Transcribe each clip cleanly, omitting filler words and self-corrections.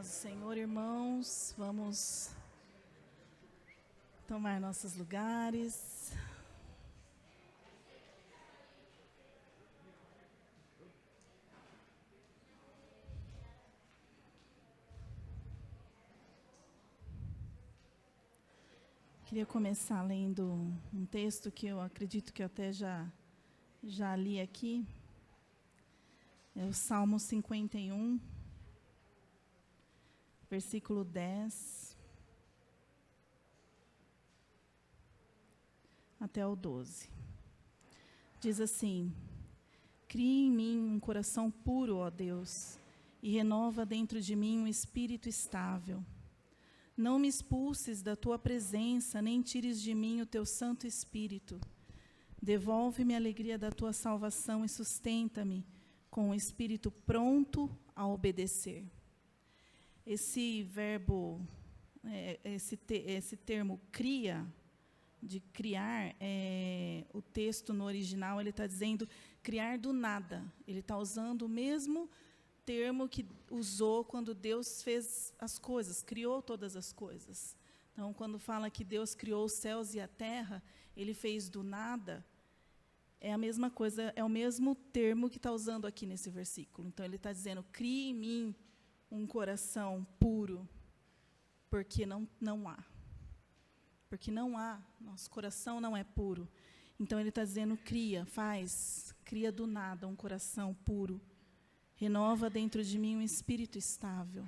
paz do Senhor, irmãos. Vamos tomar nossos lugares. Queria começar lendo um texto que eu acredito que eu até já li aqui. É o Salmo 51, versículo 10 até o 12. Diz assim: Cria em mim um coração puro, ó Deus, e renova dentro de mim um espírito estável. Não me expulses da tua presença, nem tires de mim o teu Santo Espírito. Devolve-me a alegria da tua salvação e sustenta-me com o espírito pronto a obedecer. Esse verbo, esse termo cria, de criar, o texto no original, ele está dizendo criar do nada. Ele está usando o mesmo termo que usou quando Deus fez as coisas, criou todas as coisas. Então, quando fala que Deus criou os céus e a terra, ele fez do nada, é a mesma coisa, é o mesmo termo que está usando aqui nesse versículo. Então, ele está dizendo, crie em mim um coração puro, porque não há. Porque não há, nosso coração não é puro. Então, ele está dizendo, cria do nada um coração puro. Renova dentro de mim um espírito estável.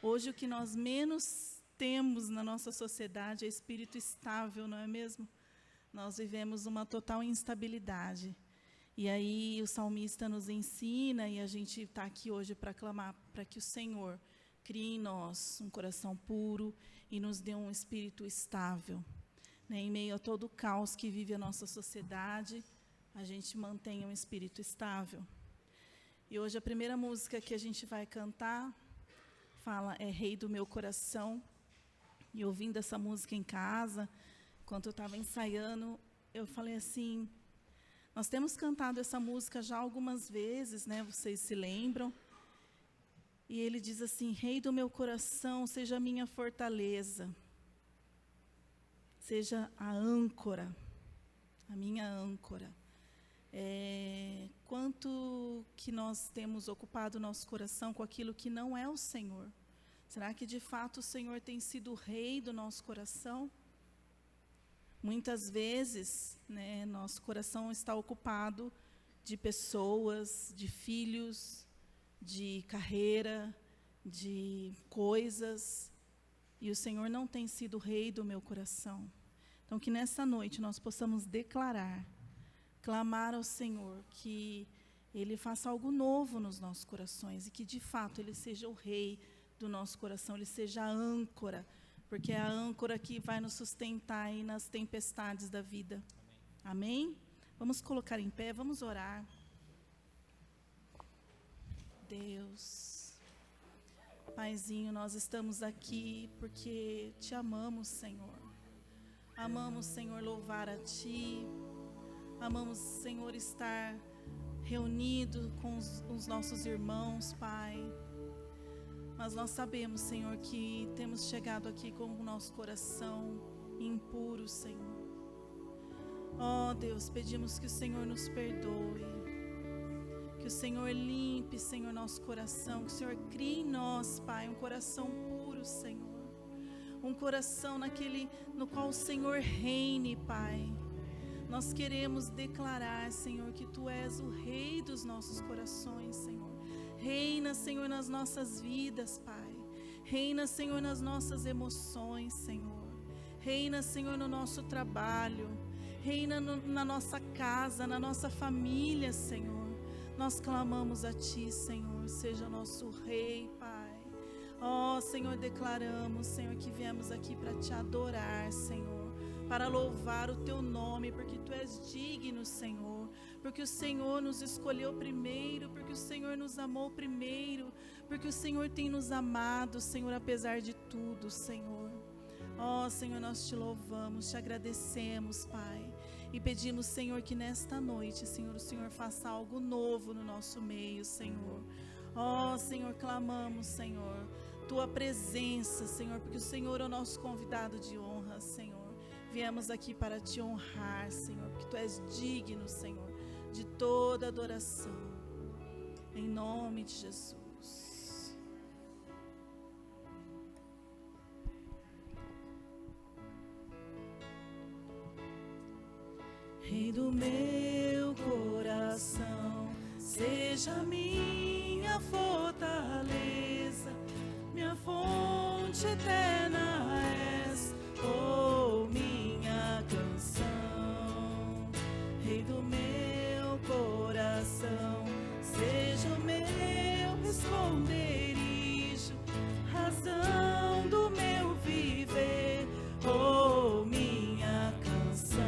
Hoje, o que nós menos temos na nossa sociedade é espírito estável, não é mesmo? Nós vivemos uma total instabilidade. E aí o salmista nos ensina, e a gente está aqui hoje para clamar para que o Senhor crie em nós um coração puro e nos dê um espírito estável. Em meio a todo o caos que vive a nossa sociedade, a gente mantenha um espírito estável. E hoje a primeira música que a gente vai cantar é Rei do Meu Coração. E ouvindo essa música em casa, enquanto eu estava ensaiando, eu falei assim, nós temos cantado essa música já algumas vezes, né? Vocês se lembram? E ele diz assim, Rei do meu coração, seja a minha fortaleza, seja a âncora, a minha âncora. Quanto que nós temos ocupado o nosso coração com aquilo que não é o Senhor? Será que de fato o Senhor tem sido o rei do nosso coração? Muitas vezes, né, nosso coração está ocupado de pessoas, de filhos, de carreira, de coisas, e o Senhor não tem sido o rei do meu coração. Então, que nessa noite nós possamos declarar, clamar ao Senhor, que Ele faça algo novo nos nossos corações, e que de fato Ele seja o rei do nosso coração, Ele seja a âncora, porque é a âncora que vai nos sustentar aí nas tempestades da vida. Amém? Vamos colocar em pé, vamos orar. Deus, Paizinho, nós estamos aqui porque Te amamos, Senhor. Amamos, Senhor, louvar a Ti. Amamos, Senhor, estar reunido com os nossos irmãos, Pai. Mas nós sabemos, Senhor, que temos chegado aqui com o nosso coração impuro, Senhor. Ó Deus, pedimos que o Senhor nos perdoe, que o Senhor limpe, Senhor, nosso coração, que o Senhor crie em nós, Pai, um coração puro, Senhor. Um coração no qual o Senhor reine, Pai. Nós queremos declarar, Senhor, que Tu és o Rei dos nossos corações, Senhor. Reina, Senhor, nas nossas vidas, Pai. Reina, Senhor, nas nossas emoções, Senhor. Reina, Senhor, no nosso trabalho. Reina na nossa casa, na nossa família, Senhor. Nós clamamos a Ti, Senhor. Seja nosso Rei, Pai. Ó, Senhor, declaramos, Senhor, que viemos aqui para Te adorar, Senhor. Para louvar o Teu nome, porque Tu és digno, Senhor. Porque o Senhor nos escolheu primeiro, porque o Senhor nos amou primeiro, porque o Senhor tem nos amado, Senhor, apesar de tudo, Senhor. Ó, Senhor, nós Te louvamos, Te agradecemos, Pai. E pedimos, Senhor, que nesta noite, Senhor, o Senhor faça algo novo no nosso meio, Senhor. Ó, Senhor, clamamos, Senhor. tua presença, Senhor, porque o Senhor é o nosso convidado de honra, Senhor. Viemos aqui para te honrar, Senhor, porque tu és digno, Senhor, de toda adoração. Em nome de Jesus. Rei do meu coração, seja minha fortaleza, minha fonte eterna és, oh minha canção. Rei do meu coração, seja o meu esconderijo, razão do meu viver, oh minha canção.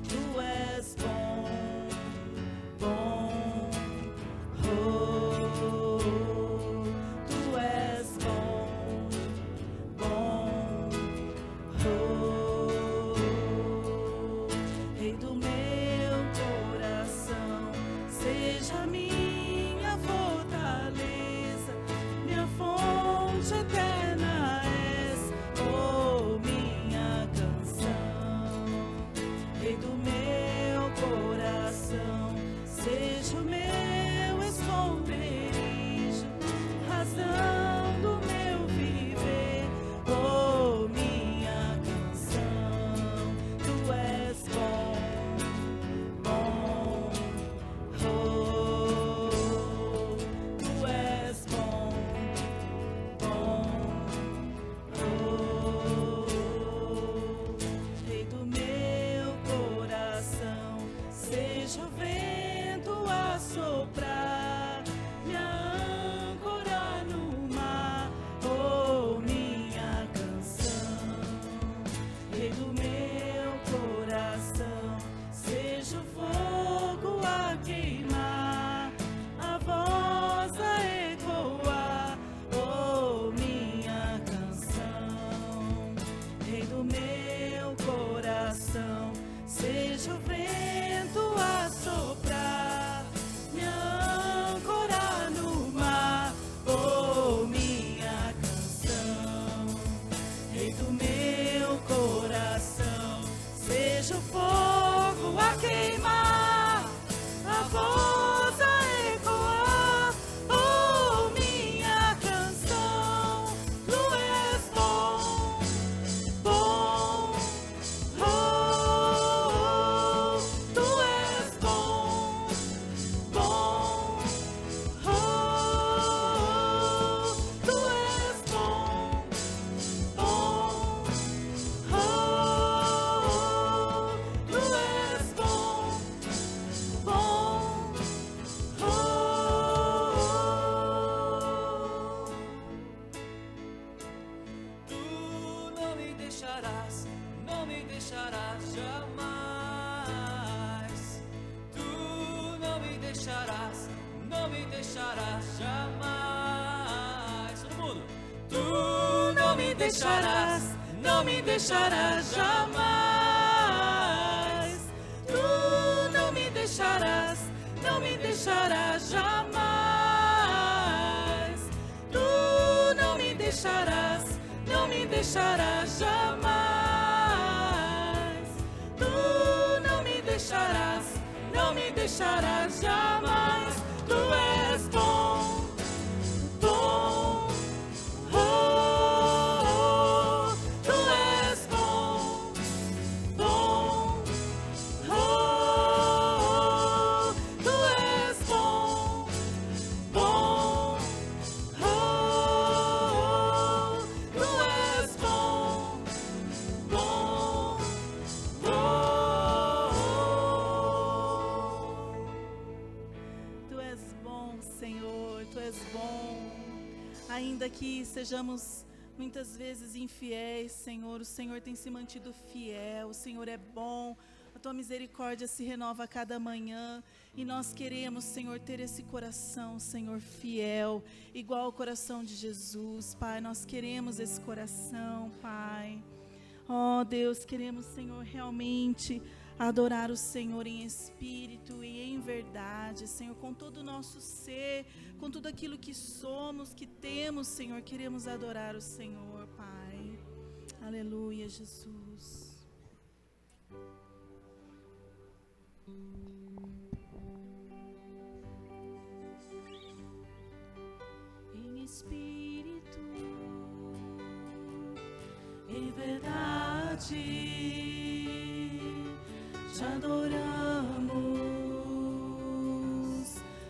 Tu és bom, bom, oh, tu és bom, bom, oh. Rei do meu coração, seja minha fortaleza, minha fonte eterna és, oh minha canção. Rei do meu coração, seja o meu esconderijo, razão do meu viver, oh minha canção. Tu és bom, bom, oh, tu és bom, bom, oh. Rei do meu coração, seja o vento a soprar, minha âncora no mar, oh minha canção. Rei do meu coração, seja o fogo a queimar, a voz a ecoar, oh minha canção. Rei do meu coração, seja o vento a soprar, minha âncora no mar, oh minha canção. Rei do meu coração, seja o fogo a queimar, a voz a ecoar, oh minha canção. Tu és bom, bom, oh, tu és bom, bom, oh, tu és bom, bom, oh, tu és bom, bom, oh. Tu não me deixarás, não me deixarás jamais. Tu não me deixarás, não me deixarás jamais. Todo mundo. Tu não me deixarás, não me deixarás jamais. Tu não me deixarás, não me deixarás jamais. Tu não me deixarás, não me deixarás jamais. Tu não me deixarás, não me deixarás jamais. Tu és bom, bom, oh, tu és bom, bom, oh, tu és bom, bom, oh, tu és bom, bom, Tu és bom, Senhor, Tu és bom. Ainda que sejamos muitas vezes infiéis, Senhor, o Senhor tem se mantido fiel, o Senhor é bom, a Tua misericórdia se renova a cada manhã. E nós queremos, Senhor, ter esse coração, Senhor, fiel, igual ao coração de Jesus, Pai. Nós queremos esse coração, Pai. Oh, Deus, queremos, Senhor, realmente adorar o Senhor em espírito e em verdade, Senhor, com todo o nosso ser, com tudo aquilo que somos, que temos, Senhor, queremos adorar o Senhor, Pai. Aleluia, Jesus. Em espírito, em verdade, te adoramos,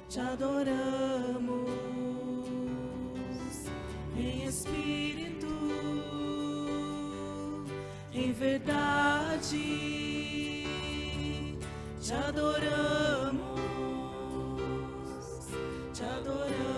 te adoramos, em espírito, em verdade, te adoramos, te adoramos.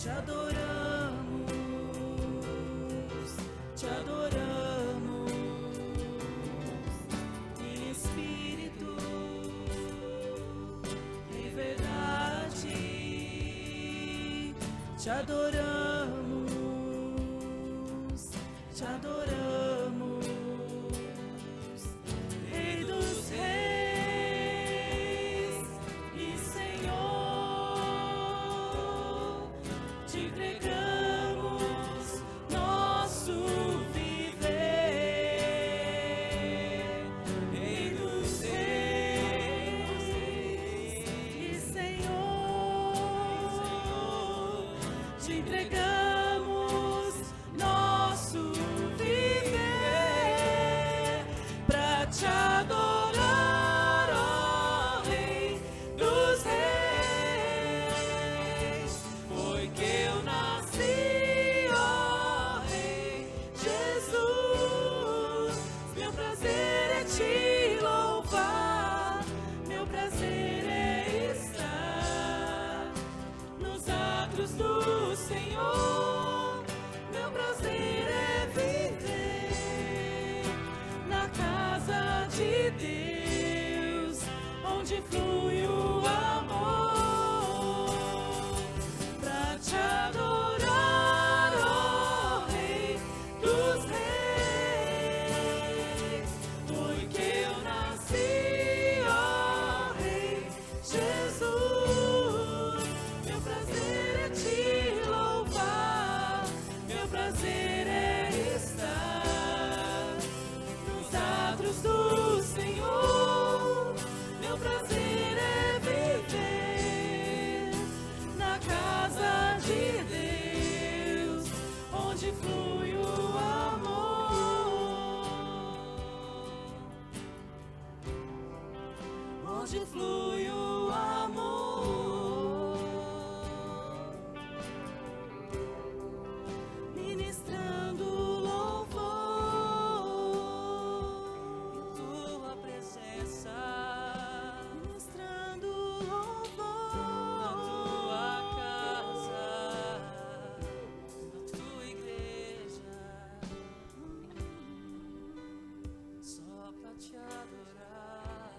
Te adoramos, te adoramos, em espírito, em verdade, te adoramos, te adoramos, Rei dos Reis e Senhor, te entregamos nosso viver, Rei dos Reis e Senhor, te entregamos nosso viver pra te adorar, ó Rei dos Reis. Foi que eu nasci, ó Rei Jesus. Meu prazer é te louvar, meu prazer é estar nos atos do Senhor. Meu prazer é viver na casa de Deus, onde flui o amor, pra te adorar, ó Rei dos Reis. Foi que eu nasci, ó Rei Jesus. Meu prazer é te louvar, meu prazer é estar nos atos do Senhor. Meu prazer é viver na casa de Deus, onde flui o amor, onde flui o amor, ministrando louvor em tua presença, ministrando louvor na tua casa, na tua igreja, só pra te adorar.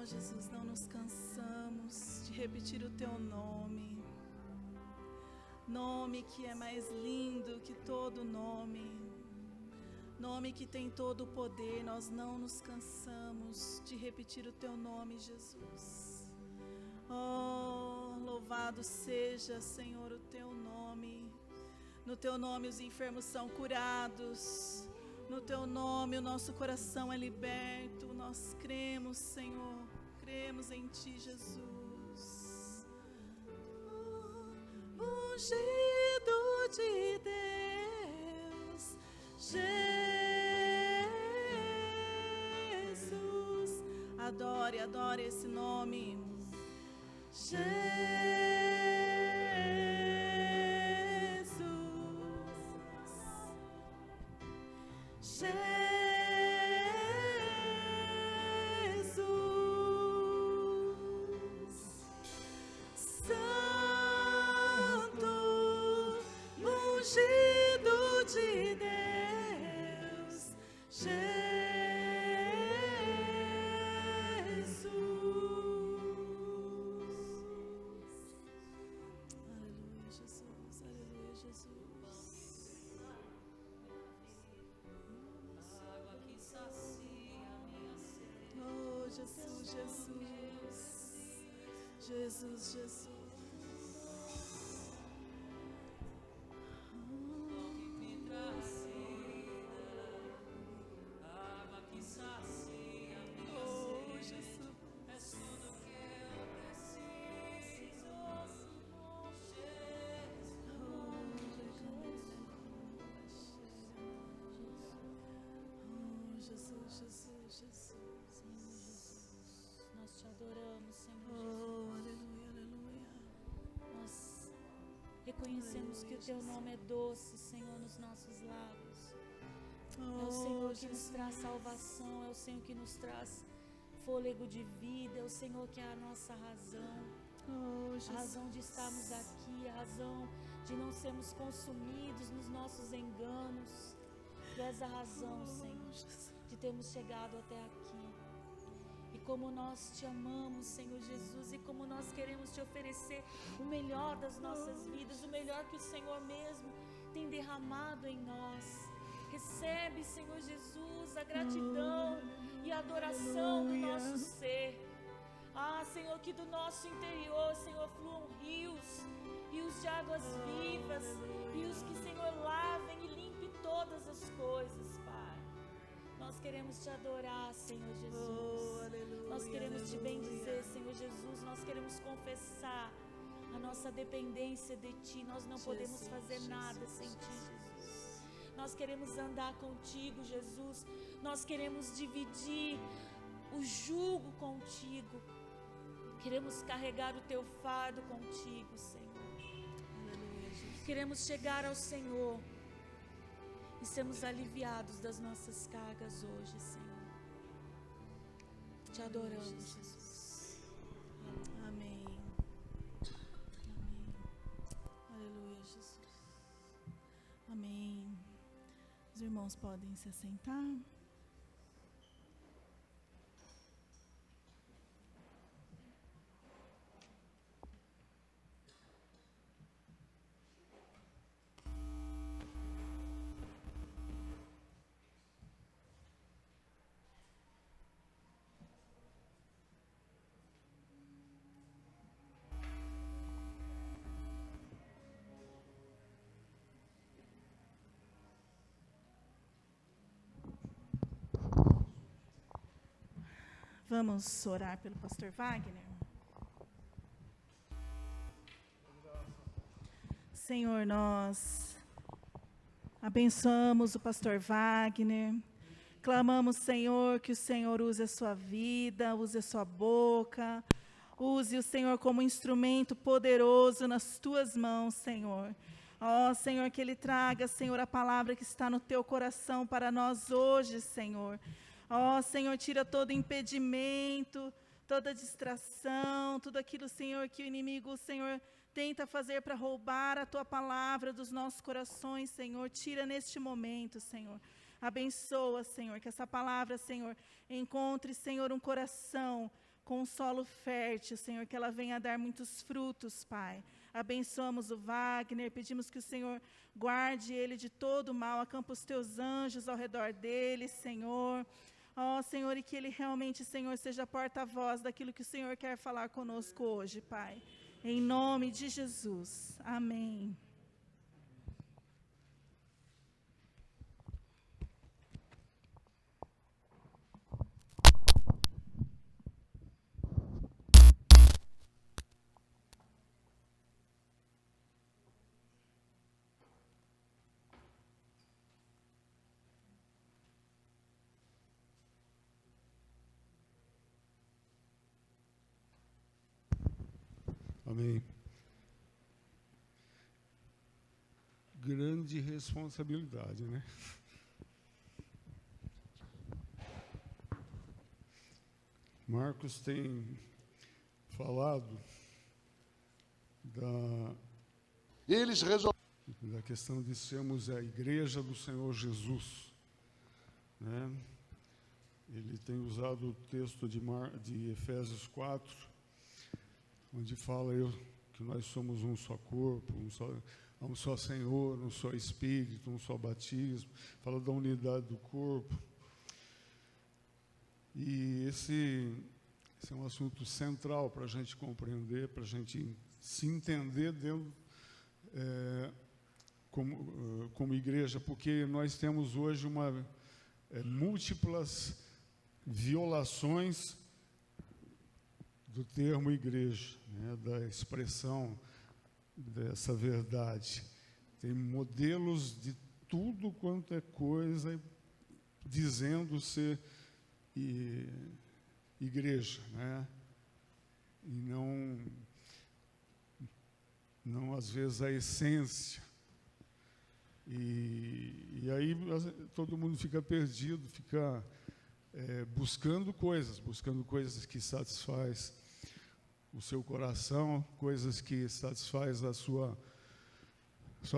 Jesus, não nos cansamos de repetir o teu nome, nome que é mais lindo que todo nome, nome que tem todo o poder. Nós não nos cansamos de repetir o teu nome, Jesus. Oh, louvado seja, Senhor, o teu nome. No teu nome os enfermos são curados, no teu nome o nosso coração é liberto. Nós cremos, Senhor, cremos em ti, Jesus. Ungido de Deus, Jesus. Adore, adore esse nome. Jesus, Jesus, Jesus. Nós te adoramos, Senhor Oh, Jesus. aleluia, aleluia. Nós reconhecemos que o teu nome é doce, Senhor, nos nossos lábios. É o Senhor que nos traz salvação, é o Senhor que nos traz fôlego de vida, é o Senhor que é a nossa razão. A razão de estarmos aqui, a razão de não sermos consumidos nos nossos enganos. Tu és a razão, Senhor, de termos chegado até aqui. E como nós te amamos, Senhor Jesus, e como nós queremos te oferecer o melhor das nossas vidas, o melhor que o Senhor mesmo tem derramado em nós. Recebe, Senhor Jesus, a gratidão e a adoração do nosso ser. Ah, Senhor, que do nosso interior, Senhor, fluam rios de águas vivas, rios que, Senhor, lavem e limpem todas as coisas, Pai. Nós queremos te adorar, Senhor Jesus. Nós queremos te bendizer, Senhor Jesus. Nós queremos confessar a nossa dependência de Ti. Nós não podemos fazer nada sem Ti, Jesus. Nós queremos andar contigo, Jesus. Nós queremos dividir o jugo contigo. Queremos carregar o teu fardo contigo, Senhor. Queremos chegar ao Senhor e sermos aliviados das nossas cargas hoje, Senhor. Te adoramos, Jesus. Amém. Amém. Aleluia, Jesus. Amém. Os irmãos podem se assentar. Vamos orar pelo pastor Wagner. Senhor, nós abençoamos o pastor Wagner. Clamamos, Senhor, que o Senhor use a sua vida, use a sua boca. Use o Senhor como instrumento poderoso nas tuas mãos, Senhor. Ó, Senhor, que Ele traga, Senhor, a palavra que está no teu coração para nós hoje, Senhor. Ó, Senhor, tira todo impedimento, toda distração, tudo aquilo, Senhor, que o inimigo, Senhor, tenta fazer para roubar a tua palavra dos nossos corações, Senhor. Tira neste momento, Senhor. Abençoa, Senhor, que essa palavra, Senhor, encontre, Senhor, um coração com um solo fértil, Senhor, que ela venha dar muitos frutos, Pai. Abençoamos o Wagner, pedimos que o Senhor guarde ele de todo mal, acampa os teus anjos ao redor dele, Senhor. Ó, Senhor, e que ele realmente, Senhor, seja porta-voz daquilo que o Senhor quer falar conosco hoje, Pai. Em nome de Jesus. Amém. Amém. Grande responsabilidade, né? Marcos tem falado da questão de sermos a igreja do Senhor Jesus, né? Ele tem usado o texto de Efésios 4, onde fala que nós somos um só corpo, um só Senhor, um só Espírito, um só batismo, fala da unidade do corpo. E esse é um assunto central para a gente compreender, para a gente se entender dentro, como igreja, porque nós temos hoje múltiplas violações do termo igreja, né, da expressão dessa verdade. Tem modelos de tudo quanto é coisa dizendo ser igreja, né? E não às vezes a essência. E aí todo mundo fica perdido, fica buscando coisas que satisfaz o seu coração, coisas que satisfaz a sua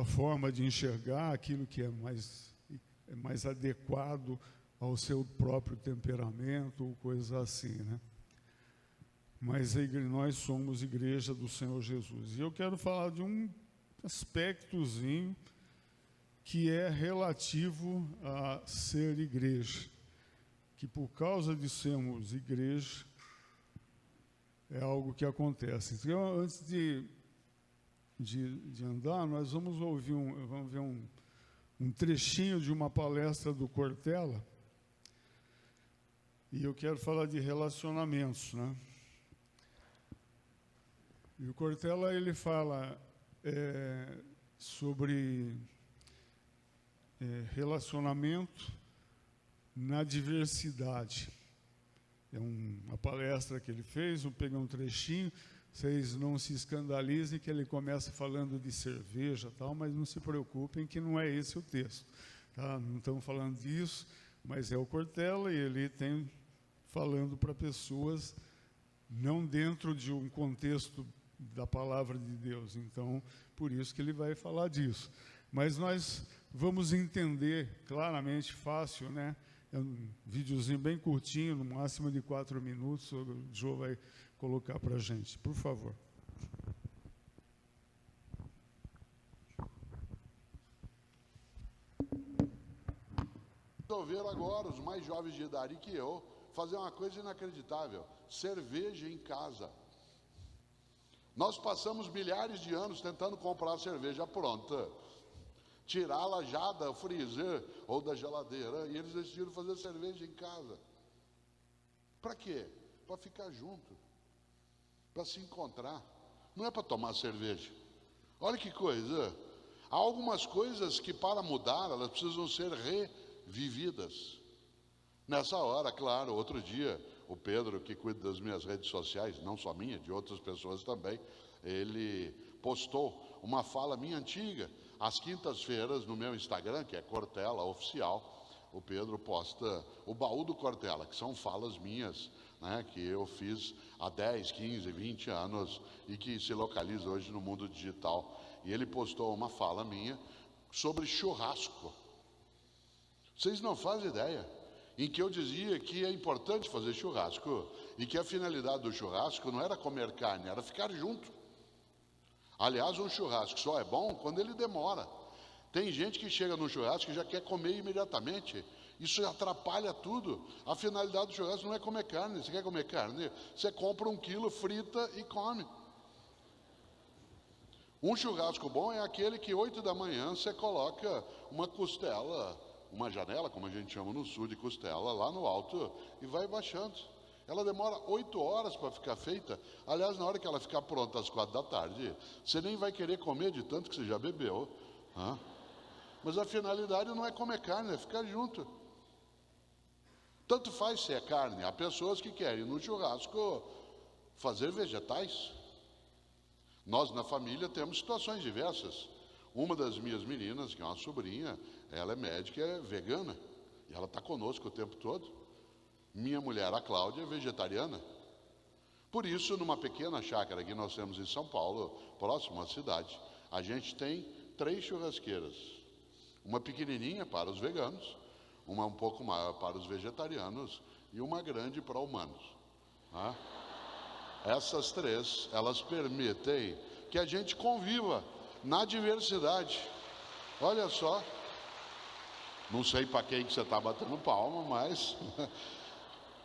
forma de enxergar aquilo que é mais adequado ao seu próprio temperamento, ou coisas assim, né? Mas nós somos igreja do Senhor Jesus. E eu quero falar de um aspectozinho que é relativo a ser igreja, que por causa de sermos igreja, é algo que acontece. Então, antes de andar, nós vamos ver um trechinho de uma palestra do Cortella, e eu quero falar de relacionamentos, né? E o Cortella, ele fala sobre relacionamento na diversidade. É uma palestra que ele fez, eu peguei um trechinho, vocês não se escandalizem que ele começa falando de cerveja, tal, mas não se preocupem que não é esse o texto. Tá? Não estamos falando disso, mas é o Cortella e ele tem falando para pessoas não dentro de um contexto da palavra de Deus. Então, por isso que ele vai falar disso. Mas nós vamos entender claramente, fácil, né? É um videozinho bem curtinho, no máximo de 4 minutos, o João vai colocar para a gente. Por favor. Resolveram agora, os mais jovens de idade que eu, fazer uma coisa inacreditável: cerveja em casa. Nós passamos milhares de anos tentando comprar cerveja pronta, tirá-la já do freezer ou da geladeira, e eles decidiram fazer cerveja em casa. Para quê? Para ficar junto, para se encontrar. Não é para tomar cerveja. Olha que coisa. Há algumas coisas que, para mudar, elas precisam ser revividas. Nessa hora, claro, outro dia, o Pedro, que cuida das minhas redes sociais, não só minha, de outras pessoas também, ele postou uma fala minha antiga. Às quintas-feiras, no meu Instagram, que é Cortella Oficial, o Pedro posta o baú do Cortella, que são falas minhas, né, que eu fiz há 10, 15, 20 anos e que se localiza hoje no mundo digital. E ele postou uma fala minha sobre churrasco. Vocês não fazem ideia, em que eu dizia que é importante fazer churrasco e que a finalidade do churrasco não era comer carne, era ficar junto. Aliás, um churrasco só é bom quando ele demora. Tem gente que chega no churrasco e já quer comer imediatamente. Isso atrapalha tudo. A finalidade do churrasco não é comer carne. Você quer comer carne? Você compra 1 quilo, frita e come. Um churrasco bom é aquele que 8 da manhã você coloca uma costela, uma janela, como a gente chama no sul de costela, lá no alto, e vai baixando. Ela demora 8 horas para ficar feita. Aliás, na hora que ela ficar pronta às 4 da tarde, você nem vai querer comer de tanto que você já bebeu. Mas a finalidade não é comer carne, é ficar junto. Tanto faz se é carne. Há pessoas que querem no churrasco fazer vegetais. Nós na família temos situações diversas. Uma das minhas meninas, que é uma sobrinha, ela é médica, é vegana, e ela está conosco o tempo todo. Minha mulher, a Cláudia, é vegetariana. Por isso, numa pequena chácara que nós temos em São Paulo, próximo à cidade, a gente tem 3 churrasqueiras. Uma pequenininha para os veganos, uma um pouco maior para os vegetarianos e uma grande para humanos. Essas 3, elas permitem que a gente conviva na diversidade. Olha só, não sei para quem que você está batendo palma, mas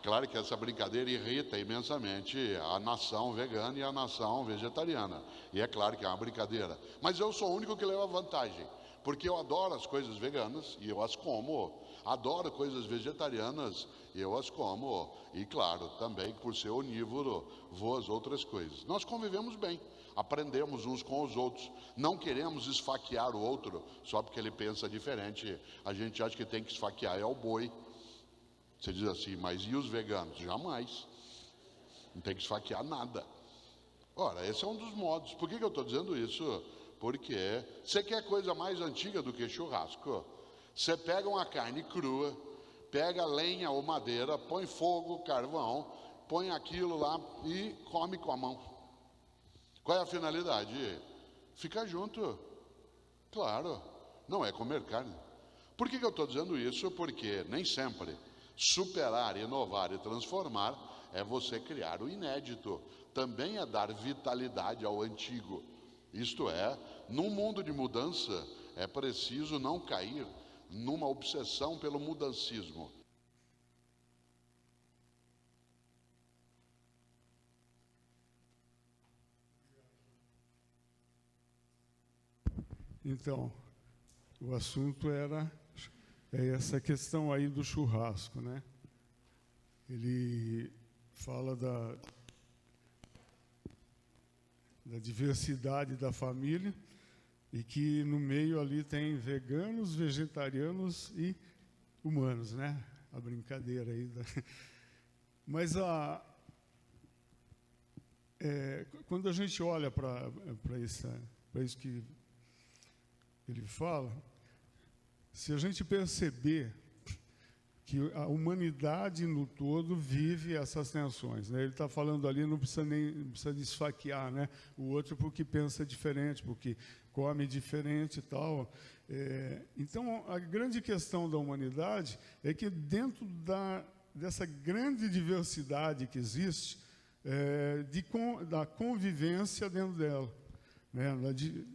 Claro que essa brincadeira irrita imensamente a nação vegana e a nação vegetariana. E é claro que é uma brincadeira. Mas eu sou o único que leva vantagem. Porque eu adoro as coisas veganas e eu as como. Adoro coisas vegetarianas e eu as como. E claro, também por ser onívoro, vou às outras coisas. Nós convivemos bem. Aprendemos uns com os outros. Não queremos esfaquear o outro só porque ele pensa diferente. A gente acha que tem que esfaquear é o boi. Você diz assim, mas e os veganos? Jamais. Não tem que esfaquear nada. Ora, esse é um dos modos. Por que eu estou dizendo isso? Porque você quer coisa mais antiga do que churrasco? Você pega uma carne crua, pega lenha ou madeira, põe fogo, carvão, põe aquilo lá e come com a mão. Qual é a finalidade? Ficar junto. Claro, não é comer carne. Por que eu estou dizendo isso? Porque nem sempre superar, inovar e transformar é você criar o inédito. Também é dar vitalidade ao antigo. Isto é, num mundo de mudança, é preciso não cair numa obsessão pelo mudancismo. Então, o assunto era essa questão aí do churrasco, né? Ele fala da diversidade da família e que no meio ali tem veganos, vegetarianos e humanos, né? A brincadeira aí. Mas quando a gente olha para isso que ele fala, se a gente perceber que a humanidade no todo vive essas tensões, né? Ele está falando ali, não precisa desfaquear, né? O outro porque pensa diferente, porque come diferente e tal. Então, a grande questão da humanidade é que dentro dessa grande diversidade que existe, da convivência dentro dela, né? De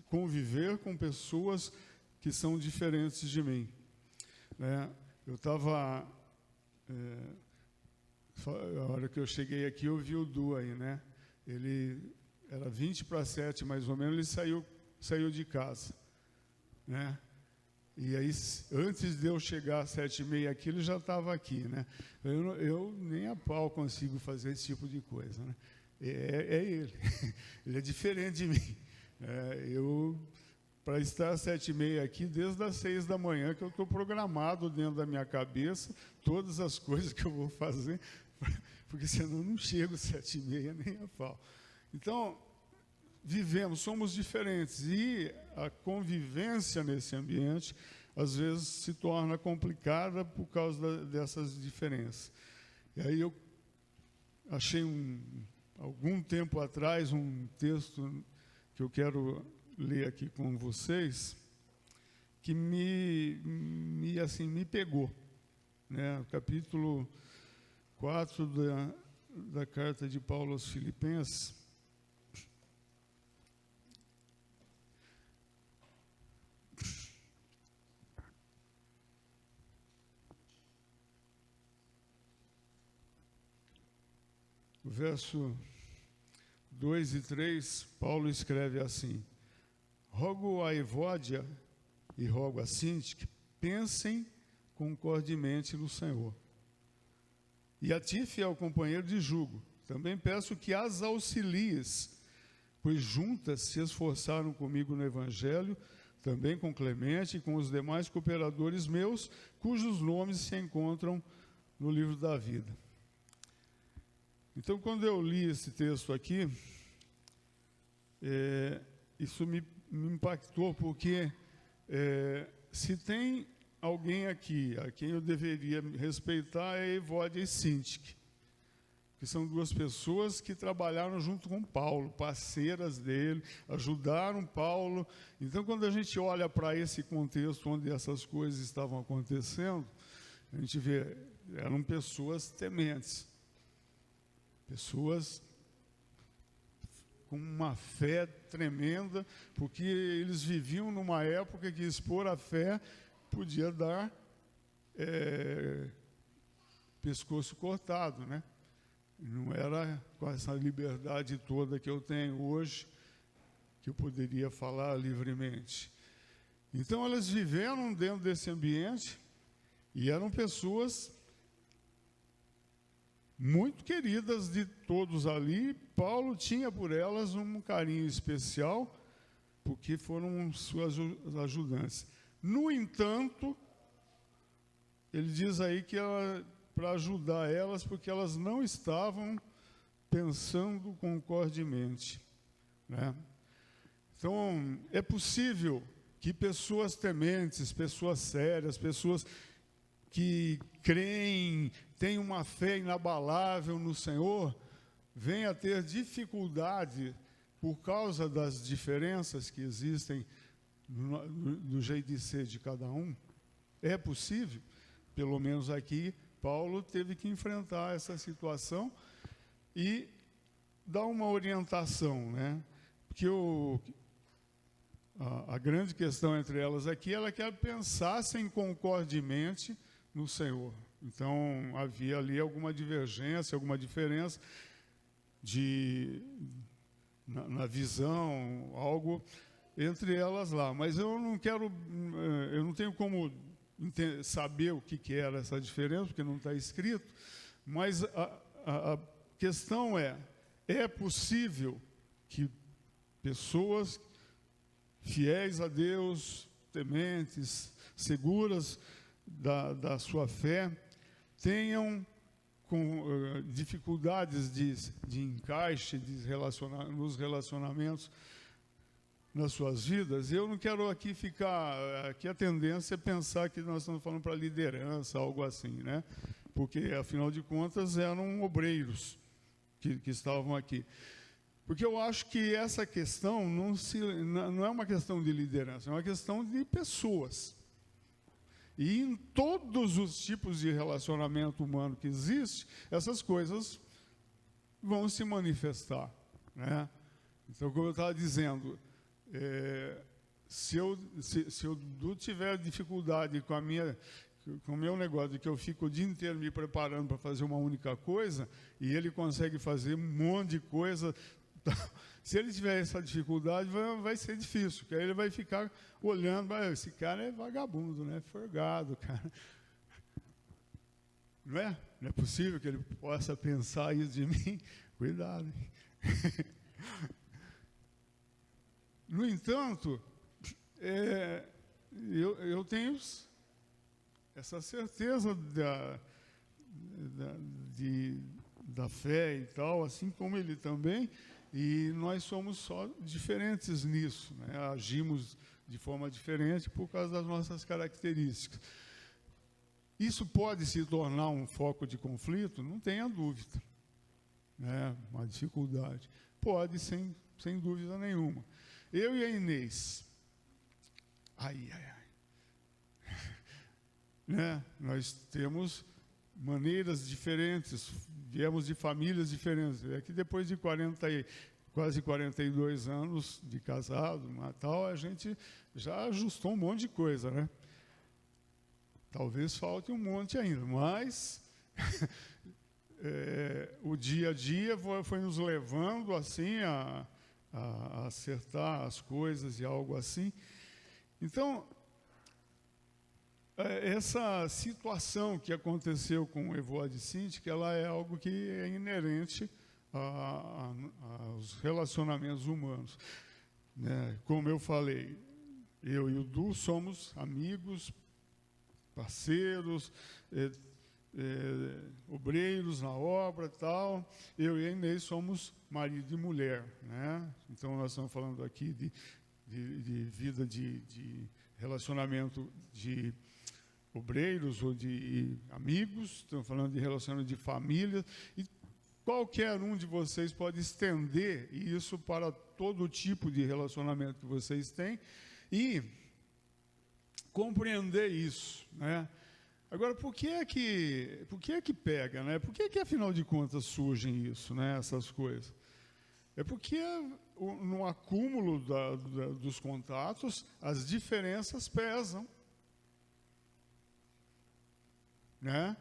conviver com pessoas que são diferentes de mim, né? Eu estava, a hora que eu cheguei aqui, eu vi o Du aí, né? Ele era 20:07, mais ou menos, ele saiu de casa, né? E aí, antes de eu chegar às 7:30 aqui, ele já estava aqui, né? Eu nem a pau consigo fazer esse tipo de coisa, né? É ele, ele é diferente de mim. Para estar às 7:30 aqui, desde as 6 da manhã, que eu estou programado dentro da minha cabeça, todas as coisas que eu vou fazer, porque senão eu não chego às 7:30 nem a pau. Então, somos diferentes, e a convivência nesse ambiente, às vezes, se torna complicada por causa dessas diferenças. E aí eu achei, algum tempo atrás, um texto que eu quero ler aqui com vocês, que me pegou, né? O capítulo 4 da carta de Paulo aos Filipenses. O verso 2 e 3, Paulo escreve assim: rogo a Evódia e rogo a Sinti que pensem concordemente no Senhor. E a ti, fiel companheiro de jugo, também peço que as auxilies, pois juntas se esforçaram comigo no Evangelho, também com Clemente e com os demais cooperadores meus, cujos nomes se encontram no livro da vida. Então, quando eu li esse texto aqui, isso me impactou, porque se tem alguém aqui a quem eu deveria respeitar, é Evódia e Sintique, que são duas pessoas que trabalharam junto com Paulo, parceiras dele, ajudaram Paulo. Então, quando a gente olha para esse contexto onde essas coisas estavam acontecendo, a gente vê, eram pessoas tementes, pessoas com uma fé tremenda, porque eles viviam numa época que expor a fé podia dar pescoço cortado, né? Não era com essa liberdade toda que eu tenho hoje, que eu poderia falar livremente. Então, elas viveram dentro desse ambiente e eram pessoas muito queridas de todos ali. Paulo tinha por elas um carinho especial, porque foram suas ajudantes. No entanto, ele diz aí que para ajudar elas, porque elas não estavam pensando concordemente, né? Então, é possível que pessoas tementes, pessoas sérias, pessoas que creem, têm uma fé inabalável no Senhor, venham a ter dificuldade por causa das diferenças que existem no jeito de ser de cada um. É possível, pelo menos aqui, Paulo teve que enfrentar essa situação e dar uma orientação, né? Porque a grande questão entre elas aqui, ela quer pensassem concordemente no Senhor. Então, havia ali alguma divergência, alguma diferença na visão, algo entre elas lá. Mas eu não tenho como saber o que era essa diferença, porque não está escrito, mas a questão é possível que pessoas fiéis a Deus, tementes, seguras da sua fé, tenham dificuldades de encaixe nos relacionamentos nas suas vidas. Eu não quero aqui a tendência é pensar que nós estamos falando para liderança, algo assim, né? Porque, afinal de contas, eram obreiros que estavam aqui. Porque eu acho que essa questão não é uma questão de liderança, é uma questão de pessoas. E em todos os tipos de relacionamento humano que existe, essas coisas vão se manifestar, né? Então, como eu estava dizendo, se eu tiver dificuldade com o meu negócio, de que eu fico o dia inteiro me preparando para fazer uma única coisa, e ele consegue fazer um monte de coisa, se ele tiver essa dificuldade, vai ser difícil, porque aí ele vai ficar olhando, esse cara é vagabundo, né? Forgado, cara. Não é? Não é possível que ele possa pensar isso de mim. Cuidado, hein? No entanto, eu tenho essa certeza da fé e tal, assim como ele também, e nós somos só diferentes nisso, né? Agimos de forma diferente por causa das nossas características. Isso pode se tornar um foco de conflito? Não tenha dúvida, né? Uma dificuldade. Pode, sem dúvida nenhuma. Eu e a Inês, né? Nós temos maneiras diferentes, viemos de famílias diferentes. É que depois de quase 42 anos de casado, Natal, a gente já ajustou um monte de coisa, né? Talvez falte um monte ainda, mas o dia a dia foi nos levando assim a acertar as coisas e algo assim. Então, essa situação que aconteceu com o Evoad Sintik, ela é algo que é inerente aos relacionamentos humanos, né? Como eu falei, eu e o Du somos amigos, parceiros, obreiros na obra e tal. Eu e a Inês somos marido e mulher, né? Então, nós estamos falando aqui de vida de relacionamento de obreiros ou de amigos, estamos falando de relacionamento de família, e qualquer um de vocês pode estender isso para todo tipo de relacionamento que vocês têm e compreender isso, né? Agora, por que é que pega, né? Por que é que, afinal de contas, surgem isso, né? Essas coisas? É porque no acúmulo dos contatos, as diferenças pesam, né?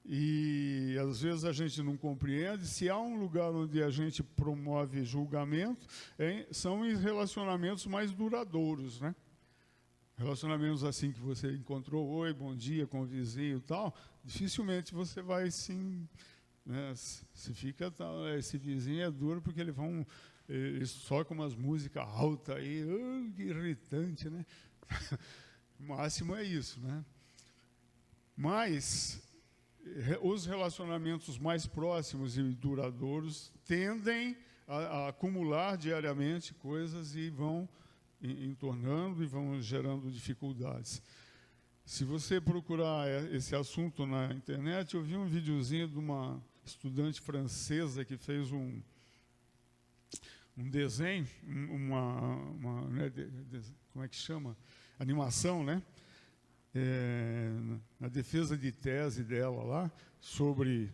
e às vezes a gente não compreende. Se há um lugar onde a gente promove julgamento, são em relacionamentos mais duradouros, né? Relacionamentos assim que você encontrou, oi, bom dia, com o vizinho e tal, dificilmente você vai sim, né? Se fica, esse vizinho é duro porque eles tocam umas músicas altas aí, que irritante, né? O máximo é isso, né? Mas os relacionamentos mais próximos e duradouros tendem a acumular diariamente coisas e vão entornando e vão gerando dificuldades. Se você procurar esse assunto na internet, eu vi um videozinho de uma estudante francesa que fez um desenho, né, como é que chama? Animação, né? Na defesa de tese dela lá, sobre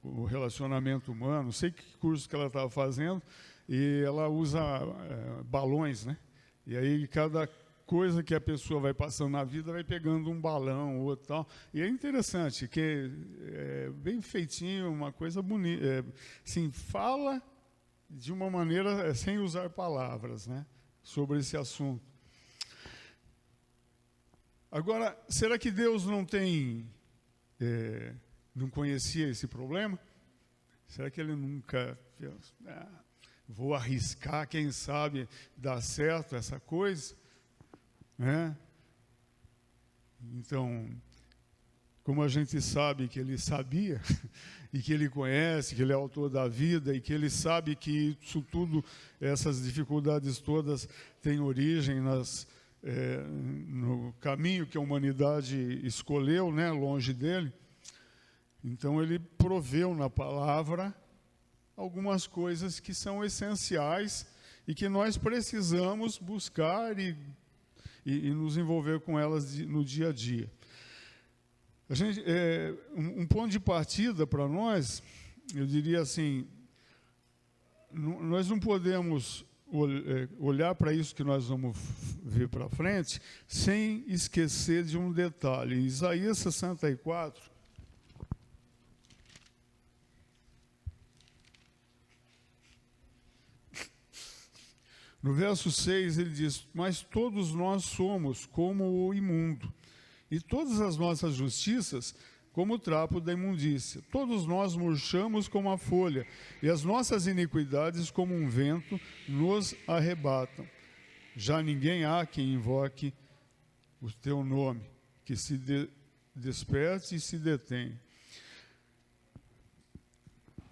o relacionamento humano, não sei que curso que ela estava fazendo, e ela usa balões, né? E aí cada coisa que a pessoa vai passando na vida vai pegando um balão, outro tal. E é interessante, que é bem feitinho, uma coisa bonita. Assim, fala de uma maneira sem usar palavras, né, sobre esse assunto. Agora, será que Deus não conhecia esse problema? Será que ele nunca fez? Vou arriscar, quem sabe dar certo essa coisa, né? Então, como a gente sabe que ele sabia, e que ele conhece, que ele é autor da vida, e que ele sabe que isso tudo, essas dificuldades todas, têm origem no caminho que a humanidade escolheu, né, longe dele. Então, ele proveu na palavra algumas coisas que são essenciais e que nós precisamos buscar e nos envolver com elas no dia a dia. Um ponto de partida para nós, eu diria assim, nós não podemos olhar para isso que nós vamos ver para frente sem esquecer de um detalhe. Em Isaías 64, no verso 6, ele diz: mas todos nós somos como o imundo, e todas as nossas justiças como o trapo da imundícia. Todos nós murchamos como a folha, e as nossas iniquidades como um vento nos arrebatam. Já ninguém há quem invoque o teu nome, que se desperte e se detenha.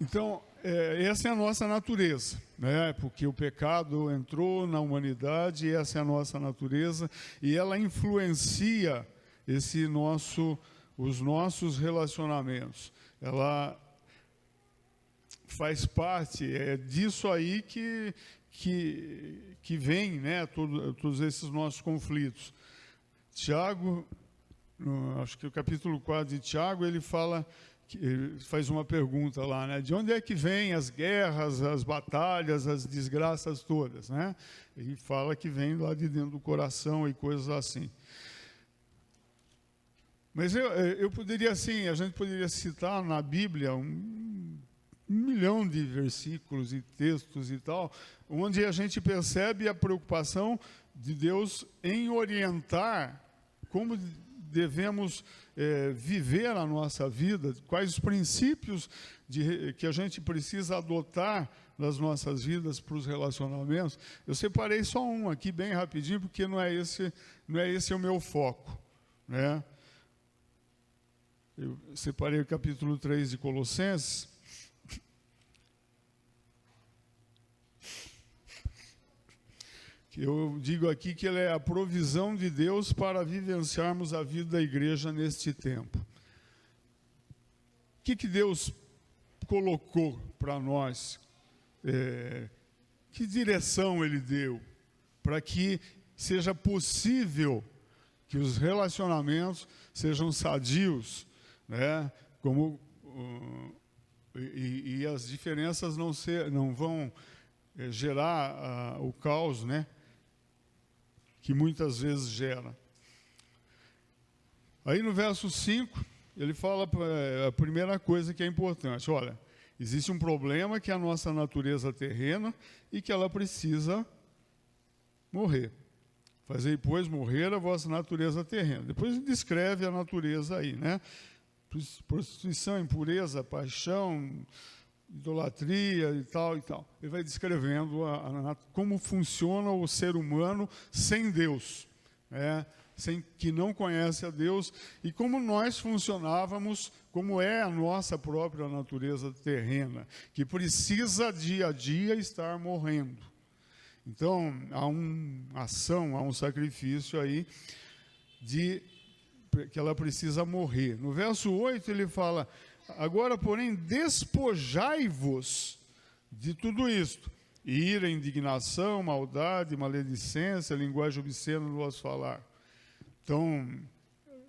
Então, essa é a nossa natureza, né? Porque o pecado entrou na humanidade, essa é a nossa natureza, e ela influencia os nossos relacionamentos. Ela faz parte, disso aí que vem, né, todos esses nossos conflitos. Tiago, acho que o capítulo 4 de Tiago, ele faz uma pergunta lá, né? De onde é que vêm as guerras, as batalhas, as desgraças todas, né? Ele fala que vem lá de dentro do coração e coisas assim. Mas eu poderia, assim, a gente poderia citar na Bíblia um milhão de versículos e textos e tal, onde a gente percebe a preocupação de Deus em orientar como devemos viver a nossa vida, quais os princípios que a gente precisa adotar nas nossas vidas para os relacionamentos. Eu separei só um aqui bem rapidinho, porque não é esse o meu foco, né? Eu separei o capítulo 3 de Colossenses. Que eu digo aqui que ele é a provisão de Deus para vivenciarmos a vida da igreja neste tempo. O que Deus colocou para nós? Que direção Ele deu para que seja possível que os relacionamentos sejam sadios, né? E as diferenças não vão gerar o caos, né, que muitas vezes gera. Aí no verso 5, ele fala a primeira coisa que é importante. Olha, existe um problema que é a nossa natureza terrena e que ela precisa morrer. Fazei, pois, morrer a vossa natureza terrena. Depois ele descreve a natureza aí, né? Prostituição, impureza, paixão, idolatria e tal e tal. Ele vai descrevendo como funciona o ser humano sem Deus, né? Que não conhece a Deus, e como nós funcionávamos, como é a nossa própria natureza terrena, que precisa dia a dia estar morrendo. Então, há uma ação, há um sacrifício aí que ela precisa morrer. No verso 8 ele fala: agora, porém, despojai-vos de tudo isto: ira, indignação, maldade, maledicência, linguagem obscena no vosso falar. Então,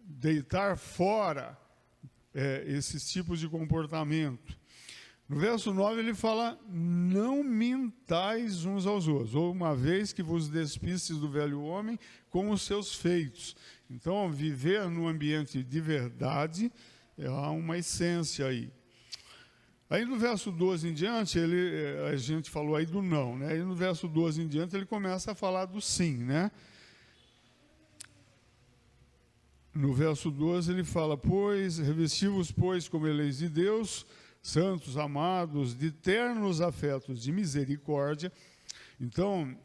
deitar fora esses tipos de comportamento. No verso 9 ele fala: não mintais uns aos outros, ou uma vez que vos despistes do velho homem com os seus feitos. Então, viver num ambiente de verdade, há uma essência aí. Aí no verso 12 em diante, a gente falou aí do não, né? E no verso 12 em diante ele começa a falar do sim, né? No verso 12 ele fala: pois, revesti-vos, pois, como eleitos de Deus, santos, amados, de ternos afetos de misericórdia. Então,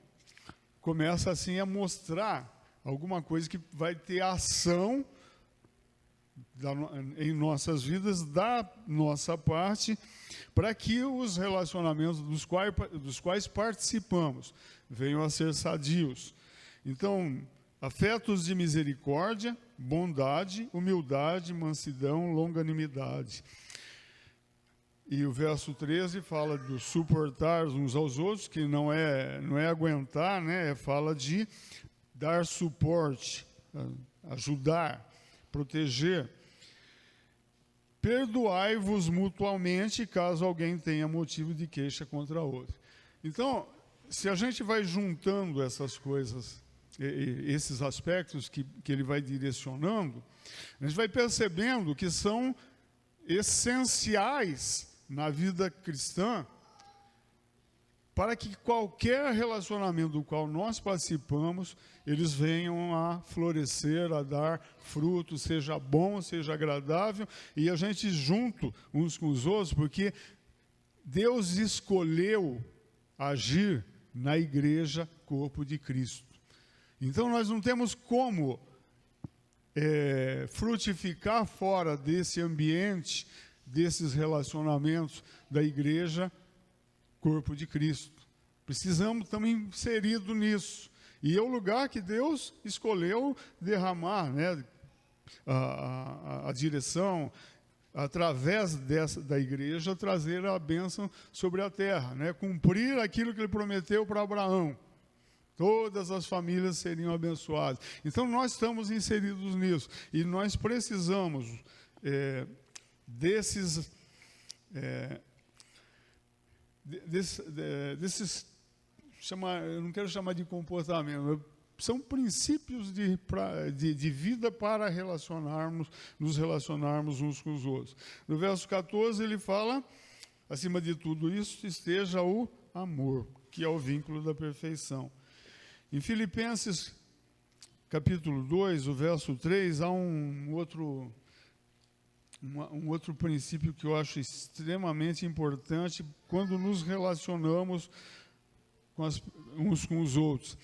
começa assim a mostrar alguma coisa que vai ter ação em nossas vidas, da nossa parte, para que os relacionamentos dos quais participamos venham a ser sadios. Então, afetos de misericórdia, bondade, humildade, mansidão, longanimidade. E o verso 13 fala do suportar uns aos outros, que não é aguentar, né? Fala de dar suporte, ajudar, proteger. Perdoai-vos mutuamente, caso alguém tenha motivo de queixa contra outro. Então, se a gente vai juntando essas coisas, esses aspectos que ele vai direcionando, a gente vai percebendo que são essenciais na vida cristã, para que qualquer relacionamento do qual nós participamos, eles venham a florescer, a dar fruto, seja bom, seja agradável, e a gente junto uns com os outros, porque Deus escolheu agir na igreja, corpo de Cristo. Então nós não temos como frutificar fora desse ambiente, desses relacionamentos da igreja, corpo de Cristo. Precisamos também inserido nisso. E é o lugar que Deus escolheu derramar, né, a direção, através da igreja, trazer a bênção sobre a terra, né, cumprir aquilo que ele prometeu para Abraão. Todas as famílias seriam abençoadas. Então, nós estamos inseridos nisso. E nós precisamos desses eu não quero chamar de comportamento, são princípios de vida para nos relacionarmos uns com os outros. No verso 14 ele fala: acima de tudo isso esteja o amor, que é o vínculo da perfeição. Em Filipenses capítulo 2, o verso 3, há um outro princípio que eu acho extremamente importante quando nos relacionamos uns com os outros.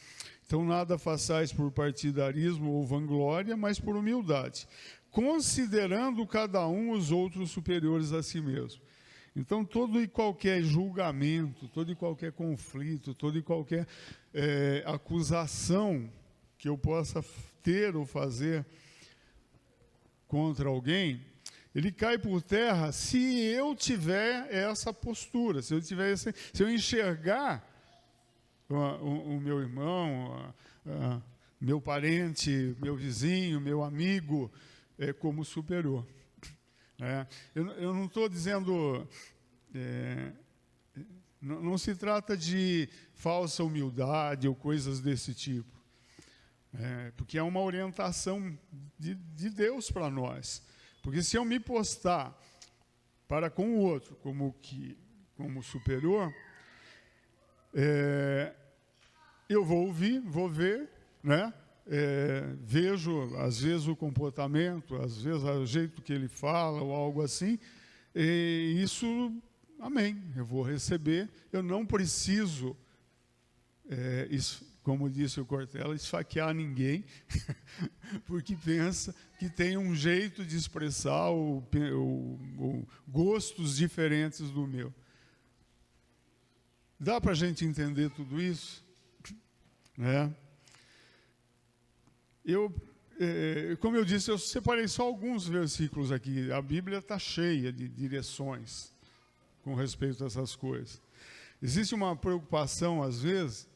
Então, nada façais por partidarismo ou vanglória, mas por humildade, considerando cada um os outros superiores a si mesmo. Então, todo e qualquer julgamento, todo e qualquer conflito, toda e qualquer acusação que eu possa ter ou fazer contra alguém, ele cai por terra se eu tiver essa postura, se eu enxergar o meu irmão, meu parente, meu vizinho, meu amigo, como superior. Eu não estou dizendo, não se trata de falsa humildade ou coisas desse tipo, porque é uma orientação de Deus para nós. Porque se eu me postar para com o outro como superior, eu vou ouvir, vou ver, né? Vejo, às vezes, o comportamento, às vezes, o jeito que ele fala ou algo assim, e isso, amém, eu vou receber. Eu não preciso, como disse o Cortella, esfaquear ninguém, porque pensa que tem um jeito de expressar gostos diferentes do meu. Dá para a gente entender tudo isso? Né? Como eu disse, eu separei só alguns versículos aqui. A Bíblia está cheia de direções com respeito a essas coisas. Existe uma preocupação, às vezes,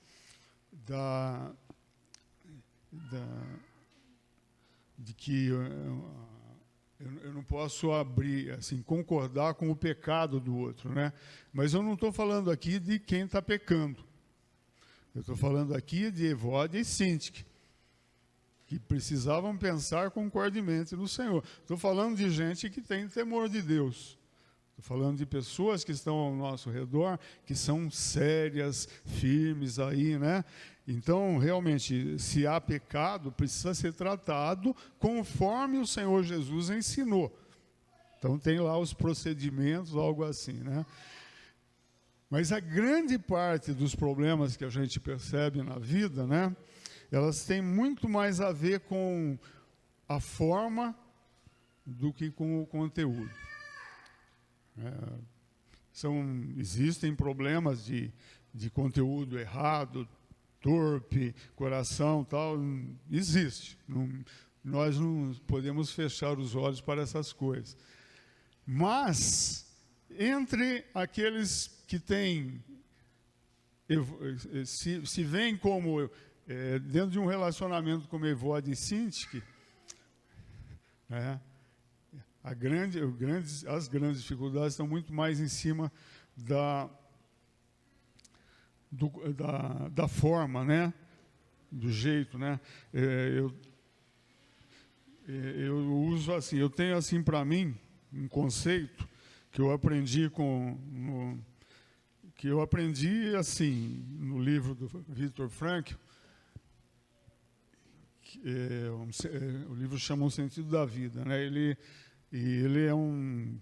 de que eu não posso concordar com o pecado do outro, né? Mas eu não estou falando aqui de quem está pecando. Eu estou falando aqui de Evódia e Sintique, que precisavam pensar concordemente no Senhor. Estou falando de gente que tem temor de Deus. Estou falando de pessoas que estão ao nosso redor, que são sérias, firmes aí, né? Então, realmente, se há pecado, precisa ser tratado conforme o Senhor Jesus ensinou. Então, tem lá os procedimentos, algo assim, né? Mas a grande parte dos problemas que a gente percebe na vida, né? Elas têm muito mais a ver com a forma do que com o conteúdo. Existem problemas de conteúdo errado, torpe, coração, tal, existe. Nós não podemos fechar os olhos para essas coisas. Mas, entre aqueles que têm, se veem como, dentro de um relacionamento como Evódia e Sintique, as grandes dificuldades estão muito mais em cima da forma, né? Do jeito, né? Eu uso assim, eu tenho assim para mim um conceito que eu aprendi assim no livro do Viktor Frankl. O livro chama O Sentido da Vida, né? Ele é um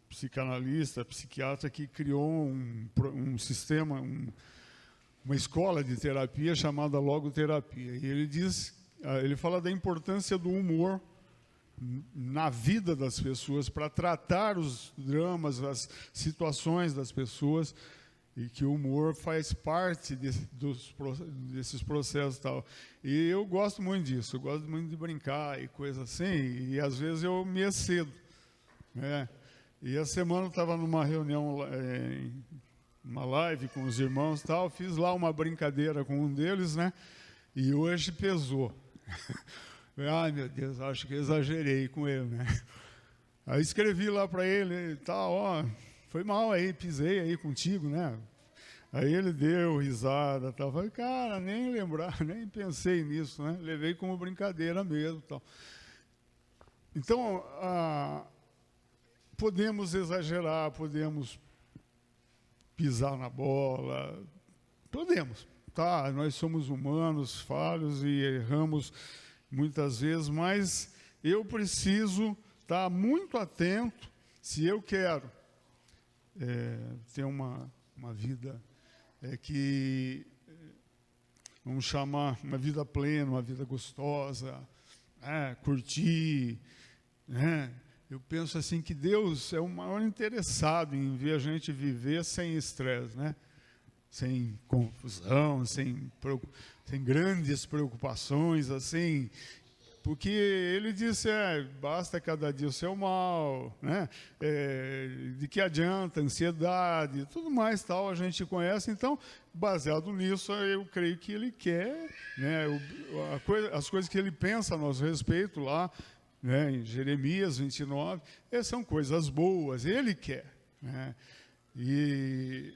psicanalista, psiquiatra que criou um sistema, uma escola de terapia chamada logoterapia. E ele fala da importância do humor na vida das pessoas para tratar os dramas, as situações das pessoas, e que o humor faz parte desses processos e tal. E eu gosto muito disso, eu gosto muito de brincar e coisa assim, e às vezes eu me excedo, né? E a semana eu estava numa reunião, uma live com os irmãos e tal, fiz lá uma brincadeira com um deles, né? E hoje pesou. Ai, meu Deus, acho que exagerei com ele, né? Aí escrevi lá para ele, tal, ó, foi mal aí, pisei aí contigo, né? Aí ele deu risada, tal. Falei, cara, nem pensei nisso, né? Levei como brincadeira mesmo, tal. Então, podemos exagerar, podemos pisar na bola, podemos, tá? Nós somos humanos, falhos e erramos muitas vezes, mas eu preciso estar muito atento se eu quero ter uma vida vamos chamar, uma vida plena, uma vida gostosa, curtir, né? Eu penso assim que Deus é o maior interessado em ver a gente viver sem estresse, né? Sem confusão, sem grandes preocupações, assim, porque ele disse, basta cada dia o seu mal, né? De que adianta ansiedade, tudo mais tal, a gente conhece. Então, baseado nisso, eu creio que ele quer, né? As coisas que ele pensa a nosso respeito lá, né, em Jeremias 29, são coisas boas, ele quer, né? E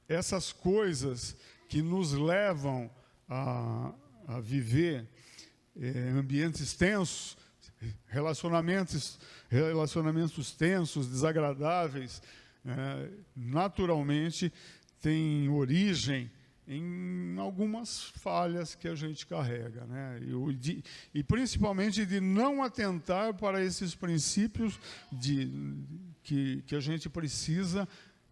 essas coisas que nos levam a viver ambientes tensos, relacionamentos tensos, desagradáveis, naturalmente têm origem em algumas falhas que a gente carrega, né? E principalmente de não atentar para esses princípios que a gente precisa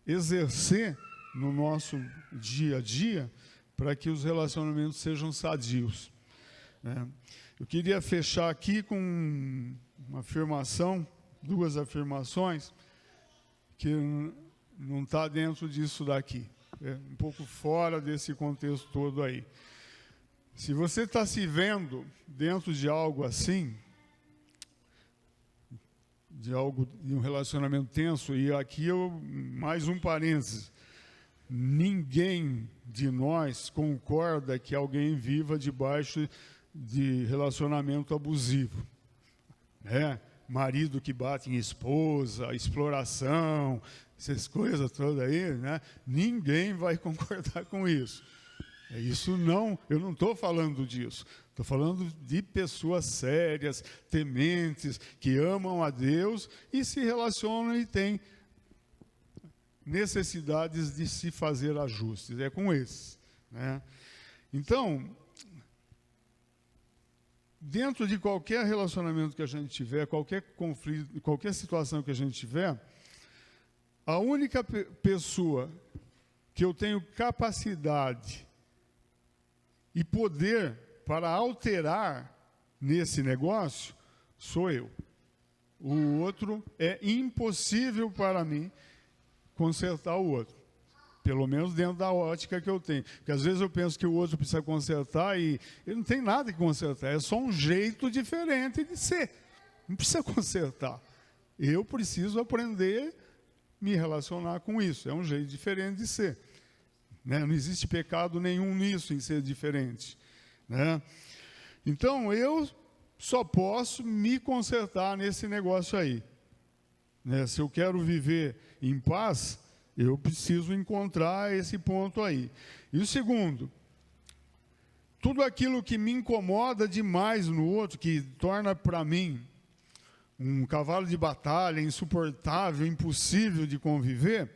exercer no nosso dia a dia para que os relacionamentos sejam sadios, né? Eu queria fechar aqui com uma afirmação, 2 afirmações, que não está dentro disso daqui. É um pouco fora desse contexto todo aí. Se você está se vendo dentro de algo assim, de um relacionamento tenso, e aqui mais um parênteses, ninguém de nós concorda que alguém viva debaixo de relacionamento abusivo, né? Marido que bate em esposa, exploração, essas coisas todas aí, né? Ninguém vai concordar com isso. Isso não, eu não estou falando disso. Estou falando de pessoas sérias, tementes, que amam a Deus e se relacionam e têm necessidades de se fazer ajustes. É com esses, né? Então, dentro de qualquer relacionamento que a gente tiver, qualquer conflito, qualquer situação que a gente tiver, a única pessoa que eu tenho capacidade e poder para alterar nesse negócio sou eu. O outro é impossível para mim consertar o outro. Pelo menos dentro da ótica que eu tenho. Porque às vezes eu penso que o outro precisa consertar e ele não tem nada que consertar. É só um jeito diferente de ser. Não precisa consertar. Eu preciso aprender a me relacionar com isso. É um jeito diferente de ser, né? Não existe pecado nenhum nisso, em ser diferente, né? Então, eu só posso me consertar nesse negócio aí, né? Se eu quero viver em paz, eu preciso encontrar esse ponto aí. E o segundo, tudo aquilo que me incomoda demais no outro, que torna para mim um cavalo de batalha insuportável, impossível de conviver,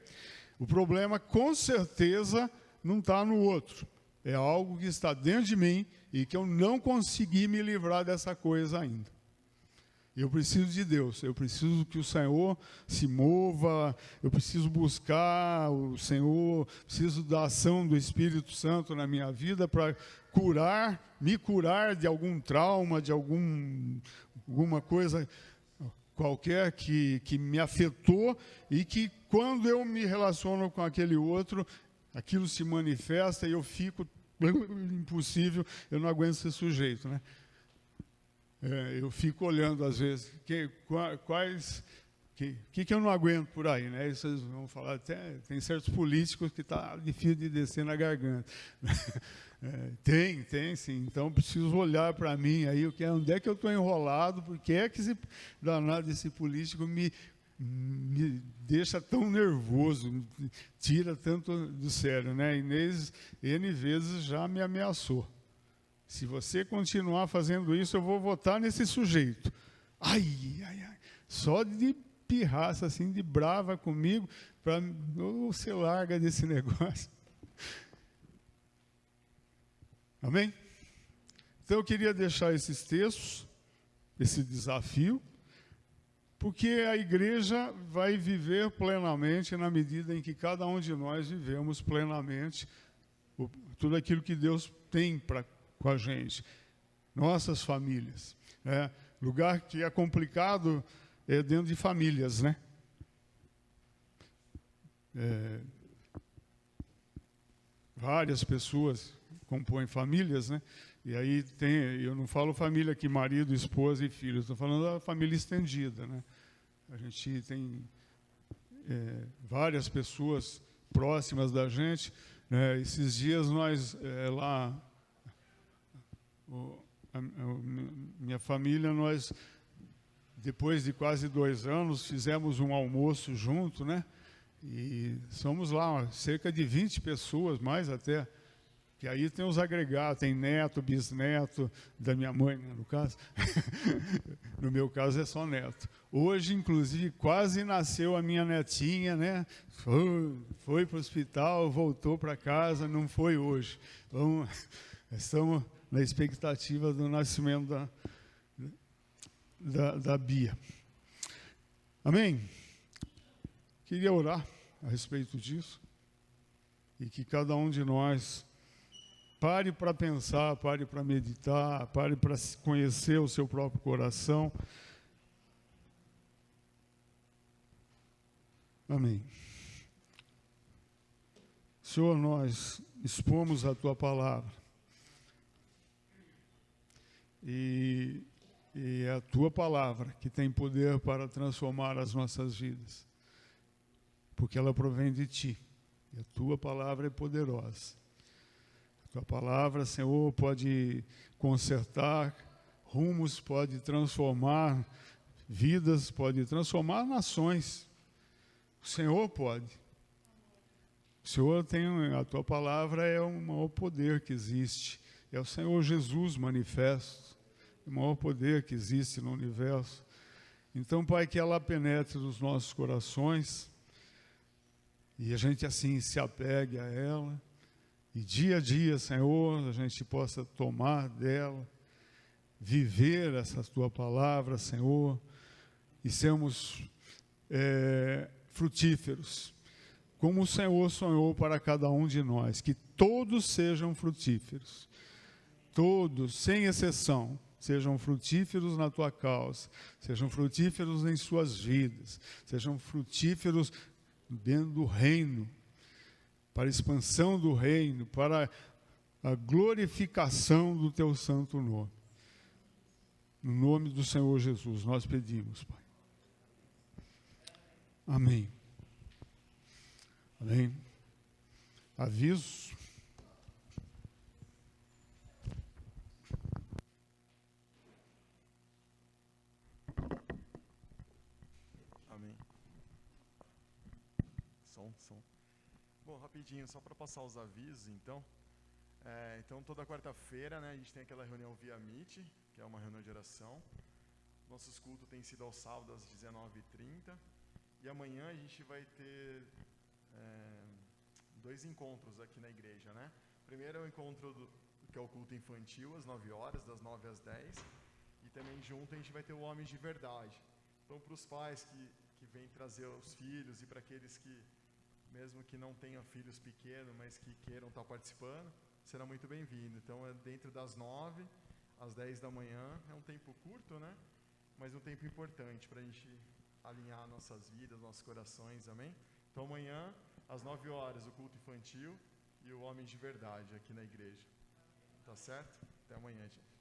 o problema com certeza não está no outro. É algo que está dentro de mim e que eu não consegui me livrar dessa coisa ainda. Eu preciso de Deus, eu preciso que o Senhor se mova, eu preciso buscar o Senhor, preciso da ação do Espírito Santo na minha vida para me curar de algum trauma, de alguma coisa qualquer que me afetou e que quando eu me relaciono com aquele outro, aquilo se manifesta e eu fico impossível, eu não aguento ser sujeito, né? Eu fico olhando, às vezes, que eu não aguento por aí, né? Vocês vão falar, até tem certos políticos que está difícil de descer na garganta. Tem, sim. Então, preciso olhar para mim aí, onde é que eu estou enrolado, porque é que esse danado desse político me deixa tão nervoso, me tira tanto do sério, né? Inês, N vezes já me ameaçou. Se você continuar fazendo isso, eu vou votar nesse sujeito. Ai. Só de pirraça, assim, de brava comigo, para você larga desse negócio. Amém? Então, eu queria deixar esses textos, esse desafio, porque a igreja vai viver plenamente na medida em que cada um de nós vivemos plenamente tudo aquilo que Deus tem com a gente, nossas famílias, né? Lugar que é complicado é dentro de famílias, né? Várias pessoas compõem famílias, né? E aí eu não falo família aqui, marido, esposa e filhos, estou falando da família estendida, né? A gente tem várias pessoas próximas da gente, né? Esses dias nós minha família, nós, depois de quase 2 anos, fizemos um almoço junto, né? E somos lá cerca de 20 pessoas, mais até, Que aí tem os agregados, tem neto, bisneto, da minha mãe, né, no caso. No meu caso é só neto. Hoje, inclusive, quase nasceu a minha netinha, né? Foi para o hospital, voltou para casa, não foi hoje. Estamos na expectativa do nascimento da Bia. Amém? Queria orar a respeito disso e que cada um de nós pare para pensar, pare para meditar, pare para conhecer o seu próprio coração. Amém. Senhor, nós expomos a Tua palavra. E é a Tua palavra que tem poder para transformar as nossas vidas. Porque ela provém de Ti. E a Tua palavra é poderosa. A Tua palavra, Senhor, pode consertar rumos, pode transformar vidas, pode transformar nações. O Senhor pode. O Senhor tem, a Tua palavra é o maior poder que existe. É o Senhor Jesus manifesto, o maior poder que existe no universo. Então, Pai, que ela penetre nos nossos corações e a gente assim se apegue a ela. E dia a dia, Senhor, a gente possa tomar dela, viver essa Tua palavra, Senhor, e sermos frutíferos, como o Senhor sonhou para cada um de nós, que todos sejam frutíferos, todos, sem exceção, sejam frutíferos na Tua causa, sejam frutíferos em suas vidas, sejam frutíferos dentro do reino, para a expansão do reino, para a glorificação do Teu santo nome. No nome do Senhor Jesus, nós pedimos, Pai. Amém. Amém. Aviso. Amém. Som. Bom, rapidinho, só para passar os avisos, então. Então, toda quarta-feira, né, a gente tem aquela reunião via Meet, que é uma reunião de oração. Nossos cultos têm sido aos sábados às 19h30. E amanhã a gente vai ter 2 encontros aqui na igreja, né? Primeiro é o encontro que é o culto infantil, às 9 horas, das 9 às 10. E também junto a gente vai ter o Homens de Verdade. Então, para os pais que vêm trazer os filhos e para aqueles que, mesmo que não tenham filhos pequenos, mas que queiram estar participando, será muito bem-vindo. Então, é dentro das 9 às 10 da manhã. É um tempo curto, né? Mas um tempo importante para a gente alinhar nossas vidas, nossos corações, amém? Então amanhã, às 9 horas, o culto infantil e o Homem de Verdade aqui na igreja. Tá certo? Até amanhã, gente.